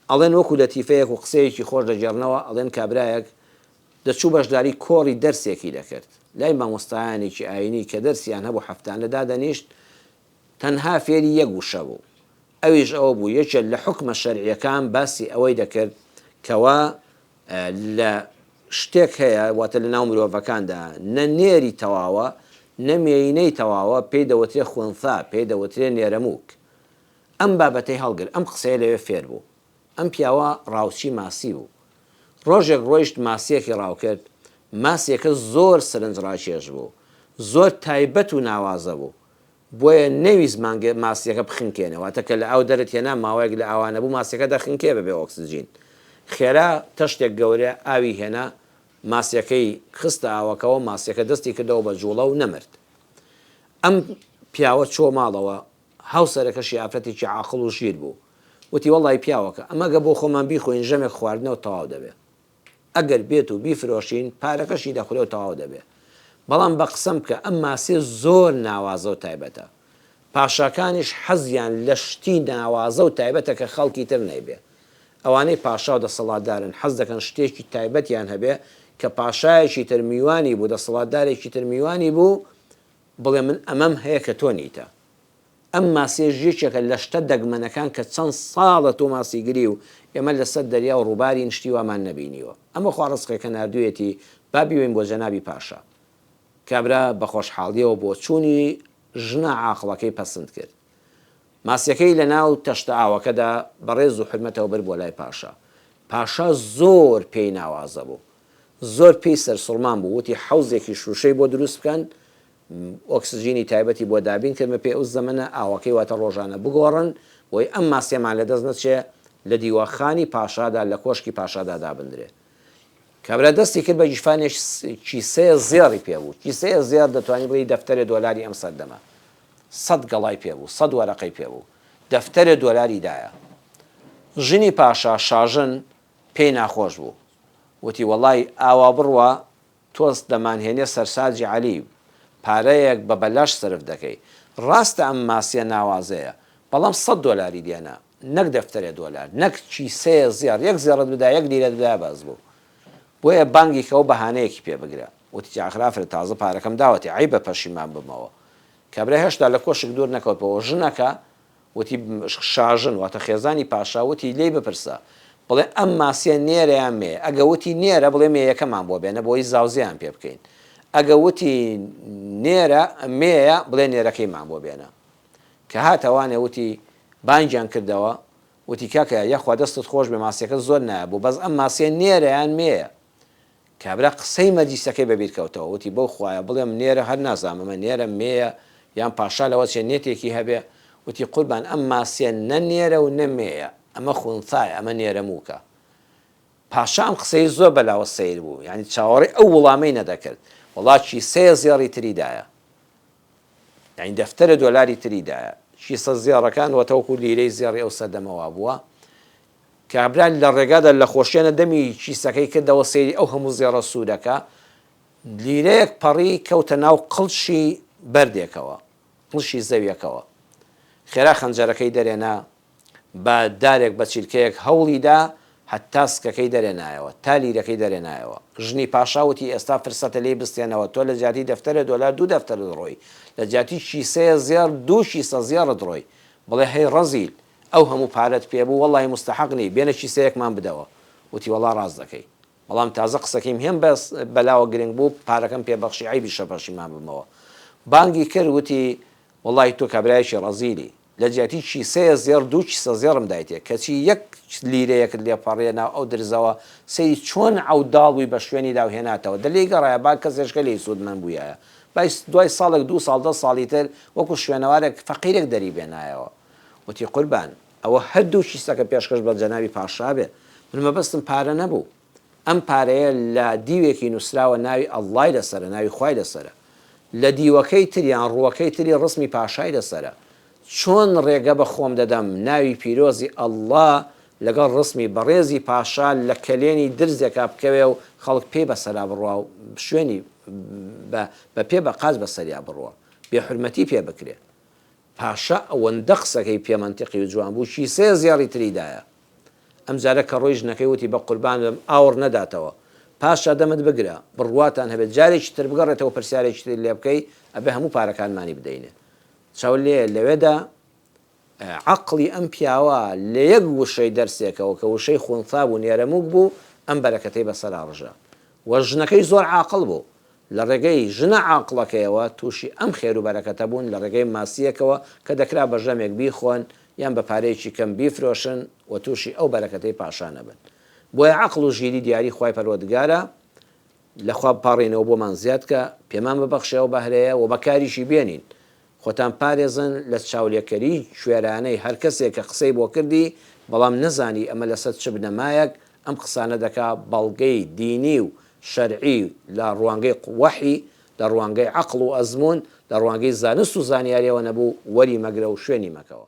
ئەڵێن وەکو لەتیفەیەک و قسەیەکی خۆش دەجێڕنەوە ئەڵێن کابرایەک دەچوو بەشداری کۆڕی دەرسێکی دەکرد لای مامۆستایانێکی ئاینی کە دەرسیان هەبوو هەفتانەدا دەنیشت تەنها فێری یەک وشە بوو ئەویش ئەوە بوو یەکێ لە حکمە شەرعیەکان باسی ئەوەی دەکرد کەوا لە شتێک هەیە واتە لە ناو مرۆڤەکاندا نە نێری تەواوە نەمێینەی تەواوە پێی دەوترێ خوێنفا پێی دەوترێ نێرەمووک ئەم بابەتەی هەڵگر ئەم قسەیە لەوێ فێر بوو ئەم پیاوە ڕاوچی ماسی بوو ڕۆژێک ڕۆیشت ماسیەکی ڕاوکرد ماسیەکە زۆر سرنجڕاکێش بوو زۆر تایبەت و ناوازە بوو بۆیە نەویست مانگە ماسیەکە بخنکێنەوەتە کە لە ئاو دەرت هێنا ماوەیەک لە ئاوانە بوو ماسیەکە دەخنکێ بەبێ ئۆکسجین خێرا تەشتێک گەورە ئاوی هێنا ماسیەکەی خستە ئاوەکەەوە ماسیەکە دەستی کردەوە بە جوڵە و نەمرد ئەم پیاوە چۆ ماڵەوە هاوسەرەکەشی ئافرەتێکی عاقڵ و ژیر بوو وتی وەڵی پیاوەکە ئەمەگە بۆ خۆمان بیخۆین ژەمێک خواردنەوە تەواو دەبێت ئەگەر بێت و بیفرۆشین پارەکەشی دەخورێ و تەواو دەبێت بەڵام بە قسەم کە ئەم ماسیە زۆر ناوازە و تایبەتە پاشاکانیش حەزیان لە شتی ناوازە و تایبەتە کە خەڵکی تر نەیبێ ئەوانەی پاشا و دەسەڵاتدارن حەز دەکەن شتێکی تایبەتیان هەبێ کە پاشایەکی تر میوانی بوو دەسەڵاتدارێکی تر میوانی بوو بڵێ من ئەمەم هەیە کە تۆ نیتە ئەم ماسیە ژێکێکە لە شتە دەگمەنەکان کە چەند ساڵە تۆ ماسیگری و ئێمە لەسەر دەریا و ڕووباری شتی وامان نەبینیوە ئەمە خوارزقێکە نردوێتی بابیوین بۆ جەنابی پاشا کابرا بە خۆشحاڵیەوە بۆ چوونی ژنە عاقڵەکەی پەسند کرد ماسیەکەی لە ناو تەشتە ئاوەکەدا بەڕێز و حرمەتەوە بر بۆ لای پاشا زۆر پێی ناوازە بوو زۆر پێی سەرسوڵمان بوو وتی حەوزێکی شوشەی بۆ دروست بکەن ئۆکسجینی تایبەتی بۆ دابین کردمە پێ ئەو زەمەنە ئاوەکەی واتە ڕۆژانە بگۆڕن بۆی ئەم ماسیەمان لە دەست نەچێ لە دیوەخانی پاشادا لە کۆشکی پاشادا دابدرێ کابرا دەستی کرد بە گیشفانێک کیسەیە زێڕی پێبوو کیسەیە زێر دەتوانانی بڵی دەفتەرێ دۆلاری ئەم سەردەمە 100 گەڵای پێبوو 100 وەرەقەی پێبوو دەفتەرێ دۆلاری دایە ژنی پاشا شاژن پێی ناخۆش بوو وتی وەڵی ئاوا بڕوە تۆست دەمانهێنێ سەرساجی عەلی پارەیەک بە بەلاش سرف دەکەی ڕاستە ئەم ماسیە ناوازەیە بەڵام 100 دۆلاری دیێنە نەک دەفتەرێ دۆلار نەک چیسەیە زیار یەک زێڕت بدا یەک لیرە بدا باز بوو بۆیە بانگی کەەوە بەهانەیەکی پێ بگرە وتی ئاخرافرە تازە پارەکەم داوەتی عیب بە پەشیمان بمەوە کابرا هێشتا لە کۆشک دوور نەکەوتەوە ژنەکە وتی شاژن واتە خێزانی پاشا وتی لێی بپرسە بڵێ ئەم ماسیە نێرەیان مێ ئەگە وتی نێرە بڵێ مێیەکەمان بۆ بێنە بۆی زاوزیان پێ بکەین ئەگە وتی نێرە مێیە بڵێ نێرەکەیمان بۆ بێنە کە هاتەوانێ وتی بانگیان کردەوە وتی کاکە یەخوا دەستت خۆش بێ ماسیەکە زۆر نایبوو بەس ئەم ماسیە نێرەیان مێیە کابرا قسەی مەجلیسەکەی بەبیر کەوتەوە وتی بەو خوایە بڵێم نێرە هەر نازانم ئەمە نێرە مێیە یان پاشا لەوە چێ نێتێکی هەبێ وتی قوربان ئەم ماسیە نە نێرە و نەمێیە ئەمە خوونفایە ئەمە نێرەمووکە پاشا ئەم قسەی زۆر بەلاوە سەیر بوو یعنی چاوەڕێی ئەو وەڵامەی نەدەکرد وڵاتی سێ زێڕی تریدایە یعنی دەفتەرە دۆلاری تریدایە شیسە زێڕەکان وەتەوەکو لیرەی زێڕی ئەو سەردەمەوە بووە کابرا لە ڕێگادا لە خۆشیێنە دەمی چیسەکەی کردەوە سەیری ئەو هەموو زێڕە سوودەکە لیرەیەک پەڕی کەوتە ناو قڵشی بەردێکەوە قڵشی زەویەکەوە خێرا خەنجەرەکەی دەرێنا بە دارێک بە چیلکەیەک هەوڵیدا هەتا سکەکەی دەرێنایەوە تا لیرەکەی دەرێنایەوە ژنی پاشاوتی ئێستا فرسەتە لێی بستێنەوە تۆ لە جاتی دەفتەرە دۆلار دوو دەفتەر دڕۆی لە جاتی شیسەیە زێر دوو شیسە زێڕە دڕۆی بڵێ هەی ڕەزیل ئەو هەموو پارەت پێبوو وەڵی مستحقنی بێنە شیسەیەکمان بدەوە وتی وەڵا ڕاز دەکەی بەڵام تازە قسەکەیم هێم بەس بەلاوە گرنگ بوو پارەکەم پێبەخشی عیبی شەپەشیمان بمەوە بانگی کرد وتی وەڵی تۆ کابرایەکی ڕەزیلی لە جیاتی چیسەیە زێر دوو چیسە زێڕم دایتێ کەچی یەک لیرەیەکت لێپەڕێنا ئەو درزەوە سەی چۆن ئەوداڵبووی بە شوێنی داوهێناتەوە دەلێی گەڕایە با کەسێشکە لێی سوودمەند بوویایە دوای ساڵێک دوو ساڵ 10 ساڵی تر وەکو شوێنەوارێک فەقیرێک دەری بێنایەوە وتی قوربان ئەوە هەردوو چیسەکە پێشکەش بە جەنابی پاشا بێ من مەبەستم پارە نەبوو ئەم پارەیە لە دیوێکی نووسراوە ناوی ئەڵڵای لەسەرە ناوی خوای لەسەرە لە دیوەکەی تریان ڕووەکەی تری ڕسمی پاشای لەسەرە چۆن ڕێگە بە خۆم دەدەم ناوی پیرۆزی ئەڵڵا لەگەڵ ڕسمی بەڕێزی پاشا لە کەلێنی درزێکا بکەوێ و خەڵک پێ بەسەرا بڕوا و شوێنی بە پێ بە قاز بەسەریا بڕوە بێحورمەتی پێ بکرێ پاشا ئەوەندە قسەکەی پێمەنتیقی و جوان بوو چیسەیە زێڕی تریدایە ئەم جارە کە ڕۆی ژنەکەی وتی بە قوربان ئاوڕ نەداتەوە پاشا دەمت بگرە بڕواتان هەبێت جارێکی تر بگەڕێتەوە پرسیارێکی تر لێ بکەی ئەبێ هەموو پارەکانمانی بدەینێ چاو لێ لەوێدا عقلی ئەم پیاوە لە یەک وشەی دەرسێکەوە کە وشەی خونفا بوو نێرەموک بوو ئەم بەرەکەتەی بەسەرا ڕژە وە ژنەکەی زۆر عاقڵ بوو لە ڕێگەی ژنە عاقڵەکەیەوە تووشی ئەم خێر و بەرەکەتە بوون لە ڕێگەی ماسیەکەوە کە دەکرا بە ژەمێک بیخۆن یان بە پارەیەکی کەم بیفرۆشن و تووشی ئەو بەرەکەتەی پاشانە بن بۆیە عقڵ و ژیری دیاری خوای پەروەردگارە لەخوا بپاڕێنەوە بۆمان زیادکە پێمان ببەخشێەوە بەهرەیە و بەکاریشی بێنین خۆتان پارێزن لە چاولێکەری شوێرانەی هەر کەسێک کە قسەی بۆ کردی بەڵام نەزانی ئەمە لەسەر چ بنەمایەک ئەم قسانە دەکا بەڵگەی دینی و شەرعی لە ڕوانگەی وەحی لە ڕوانگەی عقڵ و ئەزمون لە ڕوانگەی زانست و زانیاریەوە نەبوو وەری مەگرە و شوێنی مەکەوە